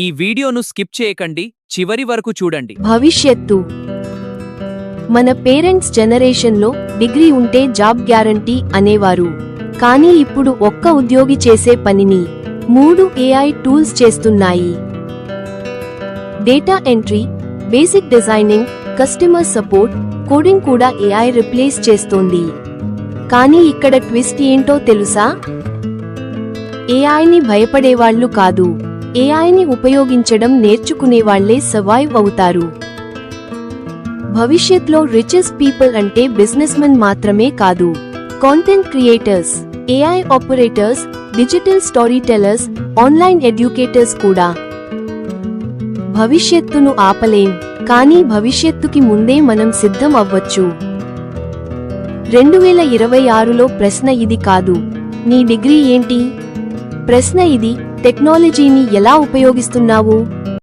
ఈ వీడియోను స్కిప్ చేయకండి, చివరి వరకు చూడండి. భవిష్యత్తు. మన పేరెంట్స్ జనరేషన్లో డిగ్రీ ఉంటే జాబ్ గ్యారంటీ అనేవారు. కానీ ఇప్పుడు ఒక్క ఉద్యోగి చేసే పనిని 3 AI టూల్స్ చేస్తున్నాయి. Data entry, basic designing, customer support, coding కూడా AI రిప్లేస్ చేస్తోంది. కానీ ఇక్కడ ట్విస్ట్ ఏంటో తెలుసా? ఏఐని భయపడేవాళ్లు కాదు, ఏఐని ఉపయోగించడం నేర్చుకునేవాళ్లే సర్వైవ్ అవుతారు. భవిష్యత్లో రిచెస్ట్ పీపుల్ అంటే బిజినెస్మెన్ మాత్రమే కాదు, content creators, AI operators, digital story tellers, online educators కూడా. భవిష్యత్తును ఆపలేం, కానీ భవిష్యత్తుకి ముందే మనం సిద్ధం అవ్వచ్చు. 2026లో ప్రశ్న ఇది కాదు, నీ డిగ్రీ ఏంటి? ప్రశ్న ఇది, టెక్నాలజీని ఎలా ఉపయోగిస్తున్నావు?